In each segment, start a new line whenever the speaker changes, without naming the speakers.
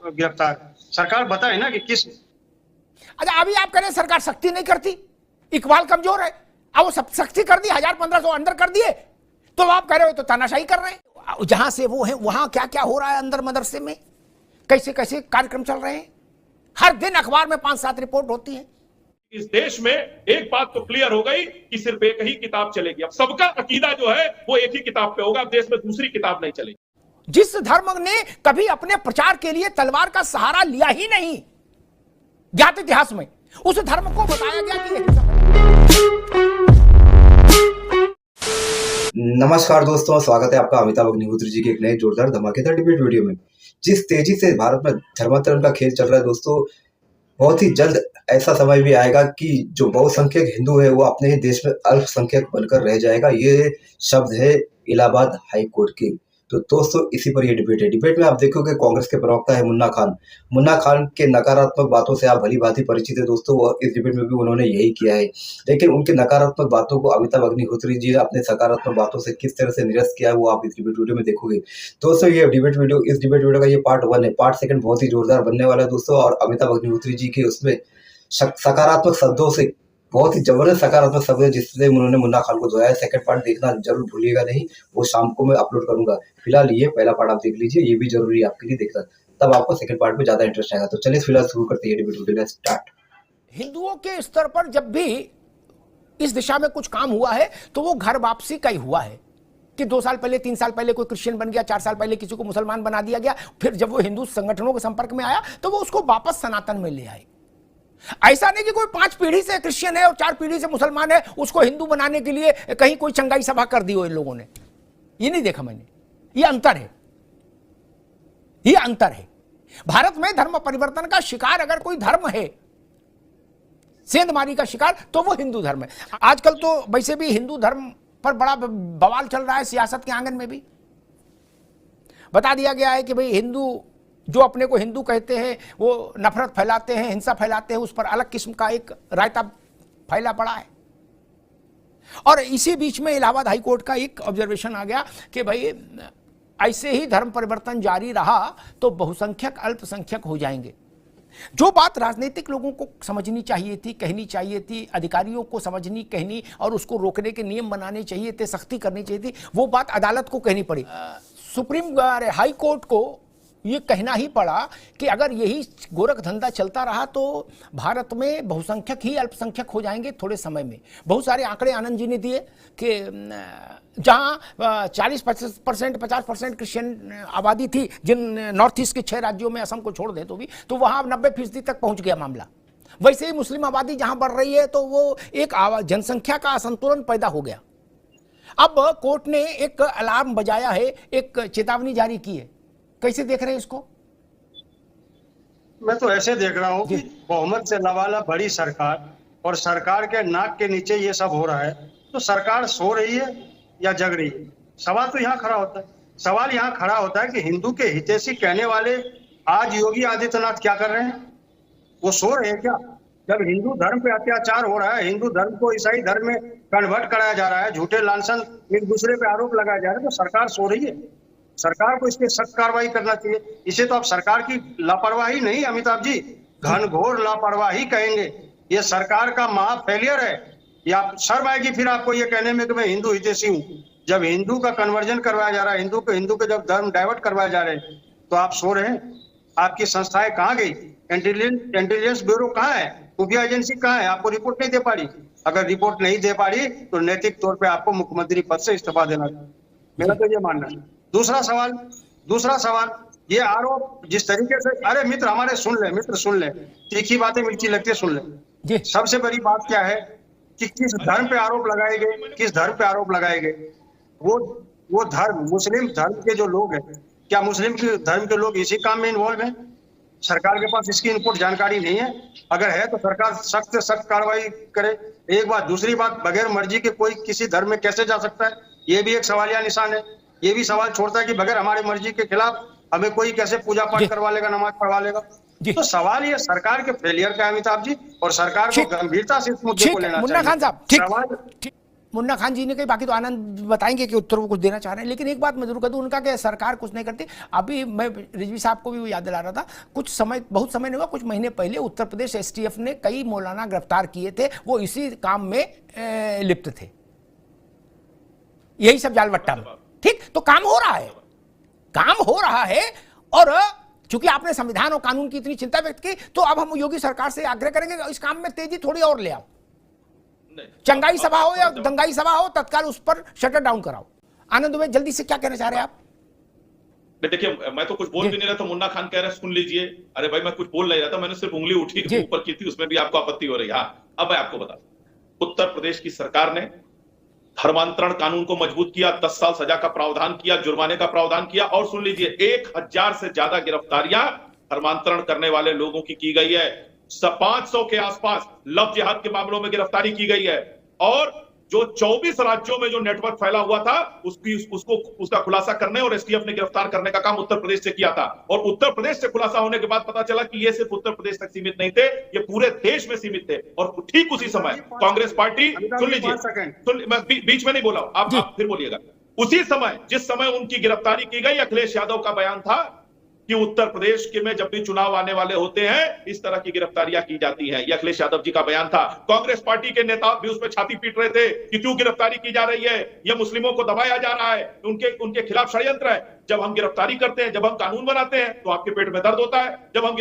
गिरफ्तार। सरकार बताए ना कि किस।
अच्छा, अभी आप कह रहे हैं सरकार सख्ती नहीं करती, इकबाल कमजोर है। अब वो सब सख्ती कर दी, 1000-1500 अंदर कर दिए, तो आप कह रहे हो तो तानाशाही कर रहे हैं। जहां से वो है वहां क्या क्या हो रहा है अंदर मदरसे में, कैसे कैसे कार्यक्रम चल रहे हैं। हर दिन अखबार में 5-7 रिपोर्ट होती है।
इस देश में एक बात तो क्लियर हो गई कि सिर्फ एक ही किताब चलेगी। अब सबका अकीदा जो है वो एक ही किताब पे होगा। अब देश में दूसरी किताब नहीं चलेगी।
जिस धर्म ने कभी अपने प्रचार के लिए तलवार का सहारा लिया ही नहीं ज्ञात इतिहास में, उस धर्म को बताया गया कि
नमस्कार दोस्तों, स्वागत है आपका अमिताभ अग्निहोत्री जी के एक नए जोरदार धमाकेदार डिबेट वीडियो में। जिस तेजी से भारत में धर्मांतरण का खेल चल रहा है दोस्तों, बहुत ही जल्द ऐसा समय भी आएगा कि जो बहुसंख्यक हिंदू है वो अपने ही देश में अल्पसंख्यक बनकर रह जाएगा। ये शब्द है इलाहाबाद हाई कोर्ट के। तो दोस्तों इसी पर ये डिबेट है। डिबेट में आप देखोगे कांग्रेस के प्रवक्ता है मुन्ना खान के नकारात्मक बातों से आप भली भांति परिचित है दोस्तों, और इस डिबेट में भी उन्होंने यही किया है। लेकिन उनके नकारात्मक बातों को अमिताभ अग्निहोत्री जी ने अपने सकारात्मक बातों से किस तरह से निरस्त किया है वो आप इस डिबेट वीडियो में देखोगे दोस्तों। ये डिबेट वीडियो, इस डिबेट वीडियो का ये पार्ट 1 है। पार्ट 2 बहुत ही जोरदार बनने वाला है दोस्तों, और अमिताभ अग्निहोत्री जी के उसमें सकारात्मक शब्दों से, बहुत ही जबरदस्त सकारात्मक शब्द है जिससे उन्होंने मुन्ना खान को धोया है। सेकंड पार्ट देखना जरूर भूलिएगा नहीं, वो शाम को मैं अपलोड करूंगा। फिलहाल ये पहला पार्ट आप देख लीजिए, ये भी जरूरी है आपके लिए देखना, तब आपको सेकंड पार्ट में ज्यादा इंटरेस्ट आएगा। तो चलिए फिलहाल शुरू करते हैं डिबेट वीडियो स्टार्ट।
हिंदुओं के स्तर पर जब भी इस दिशा में कुछ काम हुआ है तो वो घर वापसी का ही हुआ है कि 2 साल पहले 3 साल पहले कोई क्रिश्चियन बन गया, 4 साल पहले किसी को मुसलमान बना दिया गया, फिर जब वो हिंदू संगठनों के संपर्क में आया तो वो उसको वापस सनातन में ले आए। ऐसा नहीं कि कोई 5 पीढ़ी से क्रिश्चियन है और 4 पीढ़ी से मुसलमान है, उसको हिंदू बनाने के लिए कहीं कोई चंगाई सभा कर दी हो इन लोगों ने। ये नहीं देखा मैंने। ये अंतर है, ये अंतर है। भारत में धर्म परिवर्तन का शिकार अगर कोई धर्म है, सेंधमारी का शिकार, तो वो हिंदू धर्म है। आजकल तो वैसे भी हिंदू धर्म पर बड़ा बवाल चल रहा है, सियासत के आंगन में भी बता दिया गया है कि भाई हिंदू जो अपने को हिंदू कहते हैं वो नफरत फैलाते हैं, हिंसा फैलाते हैं, उस पर अलग किस्म का एक रायता फैला पड़ा है। और इसी बीच में इलाहाबाद हाई कोर्ट का एक ऑब्जर्वेशन आ गया कि भाई ऐसे ही धर्म परिवर्तन जारी रहा तो बहुसंख्यक अल्पसंख्यक हो जाएंगे। जो बात राजनीतिक लोगों को समझनी चाहिए थी, कहनी चाहिए थी, अधिकारियों को समझनी, कहनी और उसको रोकने के नियम बनाने चाहिए थे, सख्ती करनी चाहिए थी, वो बात अदालत को कहनी पड़ी। सुप्रीम हाई कोर्ट को ये कहना ही पड़ा कि अगर यही गोरख धंधा चलता रहा तो भारत में बहुसंख्यक ही अल्पसंख्यक हो जाएंगे थोड़े समय में। बहुत सारे आंकड़े आनंद जी ने दिए कि जहां 40% 50% क्रिश्चियन आबादी थी, जिन नॉर्थ ईस्ट के 6 राज्यों में, असम को छोड़ दे तो भी, तो वहां 90% तक पहुंच गया मामला। वैसे ही मुस्लिम आबादी जहां बढ़ रही है तो वो एक जनसंख्या का असंतुलन पैदा हो गया। अब कोर्ट ने एक अलार्म बजाया है, एक चेतावनी जारी की है। कैसे देख रहे हैं इसको?
मैं तो ऐसे देख रहा हूँ कि बहुमत से लवाला बड़ी सरकार, और सरकार के नाक के नीचे ये सब हो रहा है, तो सरकार सो रही है या जग रही है? सवाल तो यहाँ खड़ा होता है। सवाल यहाँ खड़ा होता है कि हिंदू के हितैषी कहने वाले आज योगी आदित्यनाथ क्या कर रहे हैं? वो सो रहे हैं क्या? जब हिंदू धर्म पे अत्याचार हो रहा है, हिंदू धर्म को ईसाई धर्म में कन्वर्ट कराया जा रहा है, झूठे लांछन एक दूसरे पे आरोप लगाए जा रहे हैं, तो सरकार सो रही है। सरकार को इस पे सख्त कार्रवाई करना चाहिए। इसे तो आप सरकार की लापरवाही नहीं अमिताभ जी, घनघोर लापरवाही कहेंगे। ये सरकार का महा फेलियर है। या शर्म आएगी फिर आपको ये कहने में कि मैं हिंदू हितैषी हूँ। जब हिंदू का कन्वर्जन करवाया जा रहा है, हिंदू के जब धर्म डाइवर्ट करवाए जा रहे हैं, तो आप सो रहे हैं। आपकी संस्थाएं कहाँ गई? इंटेलिजेंस ब्यूरो कहाँ है? खुफिया एजेंसी कहाँ है? आपको रिपोर्ट नहीं दे पा रही। अगर रिपोर्ट नहीं दे पा रही तो नैतिक तौर पर आपको मुख्यमंत्री पद से इस्तीफा देना चाहिए। मेरा तो ये मानना है। दूसरा सवाल, ये आरोप जिस तरीके से, अरे मित्र हमारे सुन ले, तीखी बातें मिर्ची लगती है, सुन ले। सबसे बड़ी बात क्या है कि किस धर्म पे आरोप लगाए गए? वो धर्म, मुस्लिम धर्म के जो लोग हैं, क्या मुस्लिम धर्म के लोग इसी काम में इन्वॉल्व हैं? सरकार के पास इसकी इनपुट जानकारी नहीं है। अगर है तो सरकार सख्त से सख्त कार्रवाई करे। एक बात। दूसरी बात, बगैर मर्जी के कोई किसी धर्म में कैसे जा सकता है? ये भी एक सवालिया निशान है। ये भी सवाल छोड़ता है कि बगैर हमारी मर्जी के खिलाफ हमें कोई कैसे पूजा पाठ करवा लेगा, नमाज पढ़वा लेगा? तो सवाल ये सरकार के फेलियर का है अमिताभ जी, और सरकार को गंभीरता से इस मुद्दे को लेना चाहिए।
मुन्ना खान साहब, मुन्ना खान जी ने कही, बाकी तो आनंद बताएंगे कि उत्तर वो कुछ देना चाह रहे हैं, लेकिन एक बात मैं जरूर कह दूं, उनका कि सरकार कुछ नहीं करती। अभी मैं रिजवी साहब को भी याद दिला रहा था, बहुत समय नहीं हुआ, कुछ महीने पहले उत्तर प्रदेश एसटीएफ ने कई मौलाना गिरफ्तार किए थे, वो इसी काम में लिप्त थे, यही सब जालवट्टा में। ठीक, तो काम हो रहा है, काम हो रहा है। और चूंकि आपने संविधान और कानून की इतनी चिंता व्यक्त की, तो अब हम योगी सरकार से आग्रह करेंगे इस काम में तेजी थोड़ी और ले आओ। चंगाई सभा हो या दंगाई सभा हो, तत्काल उस पर शटर डाउन कराओ। आनंद में जल्दी से क्या कहना चाह रहे हैं आप?
देखिए, मैं तो कुछ बोल भी नहीं रहा था, मुन्ना खान कह रहे सुन लीजिए। अरे भाई, मैं कुछ बोल नहीं रहा था, मैंने सिर्फ उंगली उठी ऊपर की थी, उसमें भी आपको आपत्ति हो रही है। अब मैं आपको बता, उत्तर प्रदेश की सरकार ने धर्मांतरण कानून को मजबूत किया, 10 साल सजा का प्रावधान किया, जुर्माने का प्रावधान किया, और सुन लीजिए 1000 से ज्यादा गिरफ्तारियां धर्मांतरण करने वाले लोगों की गई है। 500 के आसपास लव जिहाद के मामलों में गिरफ्तारी की गई है, और जो 24 राज्यों में जो नेटवर्क फैला हुआ था उसका खुलासा करने और एसटीएफ ने गिरफ्तार करने का काम उत्तर प्रदेश से किया था। और उत्तर प्रदेश से खुलासा होने के बाद पता चला कि ये सिर्फ उत्तर प्रदेश तक सीमित नहीं थे, ये पूरे देश में सीमित थे। और ठीक उसी समय कांग्रेस पार्टी, सुन लीजिए, मैं बीच में नहीं बोला, आप फिर बोलिएगा। उसी समय, जिस समय उनकी गिरफ्तारी की गई, अखिलेश यादव का बयान था कि उत्तर प्रदेश के में जब भी चुनाव आने वाले होते हैं, इस तरह की गिरफ्तारियां की जाती हैं। यह अखिलेश यादव जी का बयान था। कांग्रेस पार्टी के नेता भी उस पर छाती पीट रहे थे कि क्यों गिरफ्तारी की जा रही है, यह मुस्लिमों को दबाया जा रहा है, उनके खिलाफ षड्यंत्र है। जब हम गिरफ्तारी करते हैं, जब हम कानून बनाते हैं, तो आपके पेट में दर्द होता है। जब हम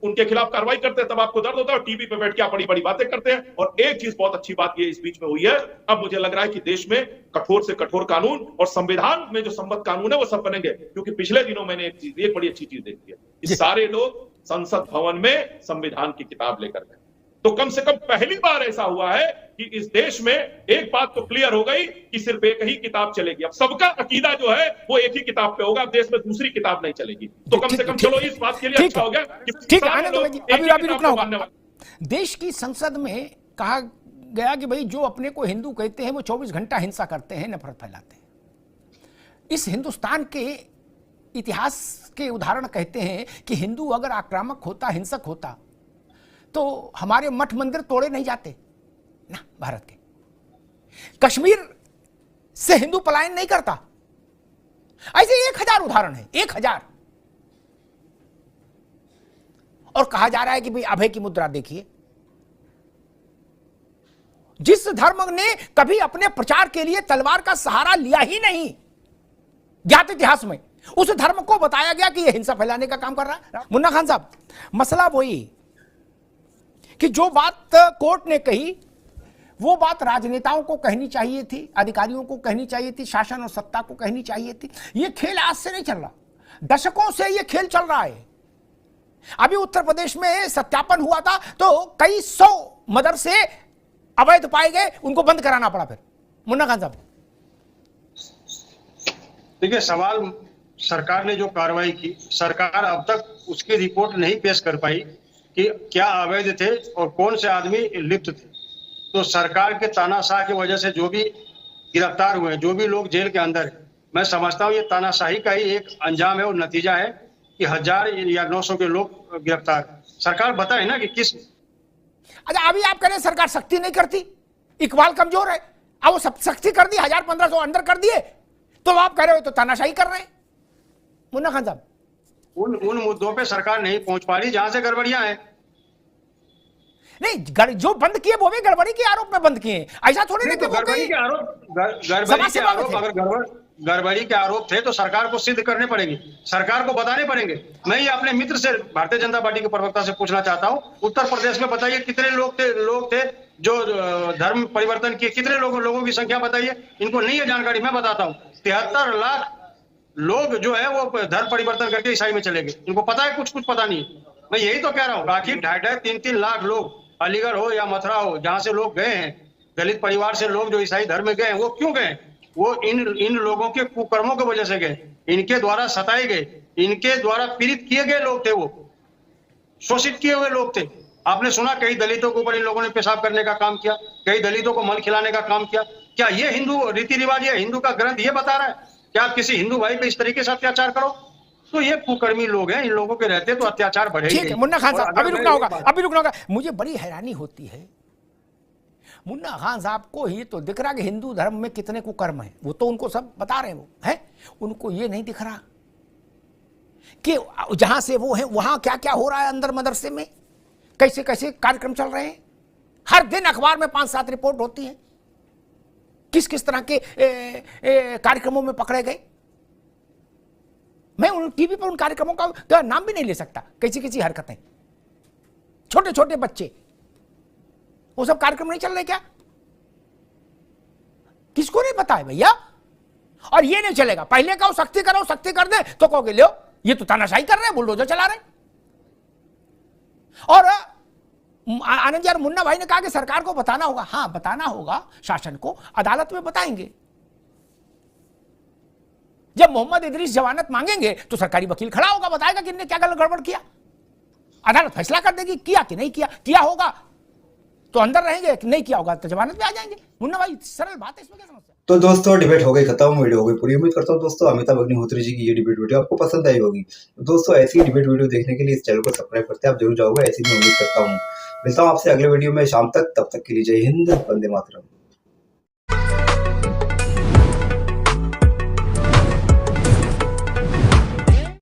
उनके खिलाफ कार्रवाई करते हैं, तब आपको दर्द होता है, और टीवी पे बैठ के आप बड़ी बड़ी बातें करते हैं। और एक चीज बहुत अच्छी बात ये इस बीच में हुई है, अब मुझे लग रहा है कि देश में कठोर से कठोर कानून, और संविधान में जो संबद्ध कानून है वो सब बनेंगे। क्योंकि पिछले दिनों मैंने एक बड़ी अच्छी चीज देखी है कि सारे लोग संसद भवन में संविधान की किताब लेकर गए। तो कम से कम पहली बार ऐसा हुआ है कि इस देश में एक बात तो क्लियर हो गई कि सिर्फ एक ही किताब चलेगी। अब सबका अकीदा जो है वो एक ही किताब पे होगा, अब देश में दूसरी किताब नहीं चलेगी। तो कम से कम चलो इस बात के लिए अच्छा हो गया कि
ठीक है। अभी रुकना होगा। देश की संसद में कहा गया कि भाई जो अपने को हिंदू कहते हैं वो 24 घंटा हिंसा करते हैं, नफरत फैलाते हैं। इस हिंदुस्तान के इतिहास के उदाहरण कहते हैं कि हिंदू अगर आक्रामक होता, हिंसक होता, तो हमारे मठ मंदिर तोड़े नहीं जाते ना भारत के। कश्मीर से हिंदू पलायन नहीं करता। ऐसे 1000 उदाहरण है, 1000। और कहा जा रहा है कि भाई अभय की मुद्रा देखिए। जिस धर्म ने कभी अपने प्रचार के लिए तलवार का सहारा लिया ही नहीं ज्ञात इतिहास में, उस धर्म को बताया गया कि यह हिंसा फैलाने का काम कर रहा है। मुन्ना खान साहब, मसला वही कि जो बात कोर्ट ने कही वो बात राजनेताओं को कहनी चाहिए थी, अधिकारियों को कहनी चाहिए थी, शासन और सत्ता को कहनी चाहिए थी। ये खेल आज से नहीं चल रहा, दशकों से ये खेल चल रहा है। अभी उत्तर प्रदेश में सत्यापन हुआ था तो कई 100 मदरसे अवैध पाए गए, उनको बंद कराना पड़ा। फिर मुन्ना खान साहब,
देखिए, सवाल सरकार ने जो कार्रवाई की, सरकार अब तक उसकी रिपोर्ट नहीं पेश कर पाई कि क्या अवैध थे और कौन से आदमी लिप्त थे। तो सरकार के तानाशाह की वजह से जो भी गिरफ्तार हुए, जो भी लोग जेल के अंदर है, मैं समझता हूँ ये तानाशाही का ही एक अंजाम है और नतीजा है कि 1000 या 900 के लोग गिरफ्तार। सरकार बताए ना कि किस।
अच्छा, अभी आप कह रहे हैं सरकार सख्ती नहीं करती, इकबाल कमजोर है। अब वो सब सख्ती कर दी, 1000-1500 अंदर कर दिए, तो आप कह रहे हो तो तानाशाही कर रहे हैं। मुन्ना खान साहब,
उन मुद्दों पे सरकार नहीं पहुंच पा रही जहां से गड़बड़ियां हैं।
नहीं, जो बंद किए वो भी गड़बड़ी के आरोप में बंद किए। ऐसा थोड़ी नहीं कि
गड़बड़ी के आरोप अगर गड़बड़ी के आरोप थे तो सरकार को सिद्ध करने पड़ेंगे, सरकार को बताने पड़ेंगे। मैं ये अपने मित्र से, भारतीय जनता पार्टी के प्रवक्ता से पूछना चाहता हूँ, उत्तर प्रदेश में बताइए कितने लोग थे जो धर्म परिवर्तन किए, कितने लोगों की संख्या बताइए। इनको नहीं है जानकारी, मैं बताता हूँ। 73 लाख लोग जो है वो धर्म परिवर्तन करके ईसाई में चले गए। इनको पता है, कुछ पता नहीं है। मैं यही तो कह रहा हूँ, आखिर 2.5-3 लाख लोग अलीगढ़ हो या मथुरा हो, जहां से लोग गए हैं, दलित परिवार से लोग जो ईसाई धर्म में गए हैं, वो क्यों गए? वो इन लोगों के कुकर्मों की वजह से गए, इनके द्वारा सताए गए, इनके द्वारा पीड़ित किए गए लोग थे, वो शोषित किए हुए लोग थे। आपने सुना कई दलितों के ऊपर इन लोगों ने पेशाब करने का काम किया, कई दलितों को मल खिलाने का काम किया। क्या ये हिंदू रीति रिवाज या हिंदू का ग्रंथ ये बता रहा है कि आप किसी हिंदू भाई पे इस तरीके से अत्याचार करो? तो ये कुकर्मी लोग हैं, इन लोगों के रहते तो अत्याचार बढ़ेगा।
ठीक है मुन्ना खान साहब, अभी रुकना होगा। मुझे बड़ी हैरानी होती है, मुन्ना खान साहब को ही तो दिख रहा कि हिंदू धर्म में कितने कुकर्म है, वो तो उनको सब बता रहे हैं, वो है, उनको ये नहीं दिख रहा कि जहां से वो है वहां क्या क्या हो रहा है अंदर मदरसे में, कैसे कैसे कार्यक्रम चल रहे हैं। हर दिन अखबार में 5-7 रिपोर्ट होती है किस किस तरह के कार्यक्रमों में पकड़े गए। मैं उन टीवी पर उन कार्यक्रमों का नाम भी नहीं ले सकता, कैसी कैसी हरकतें, छोटे छोटे बच्चे, वो सब कार्यक्रम नहीं चल रहे क्या? किसको नहीं पता है भैया? और ये नहीं चलेगा, पहले कहो सख्ती करो, सख्ती कर दे तो कहोगे लो ये तो तानाशाही कर रहे हैं, बुलडोजर चला रहे हैं। और आनंद यार मुन्ना भाई ने कहा कि सरकार को बताना होगा। हाँ बताना होगा, शासन को अदालत में बताएंगे। जब मोहम्मद इदरीस जमानत मांगेंगे तो सरकारी वकील खड़ा होगा, बताएगा कि इनने क्या गलत गड़बड़ किया, अदालत फैसला कर देगी किया कि नहीं किया। किया होगा तो अंदर रहेंगे, नहीं किया होगा तो जमानत पे आ जाएंगे। मुन्ना भाई सरल बात है, इसमें क्या समस्या?
तो दोस्तों डिबेट हो गई खत्म, वीडियो हो गई पूरी। उम्मीद करता हूँ दोस्तों अमिताभ अग्निहोत्री जी की ये डिबेट वीडियो आपको पसंद आई होगी। दोस्तों ऐसी ही डिबेट वीडियो देखने के लिए इस चैनल को सब्सक्राइब करते हैं आप जरूर जाओगे, ऐसी मैं उम्मीद करता हूँ। मिलता हूँ आपसे अगले वीडियो में शाम तक, तब तक के लिए जय हिंद, वंदे मातरम।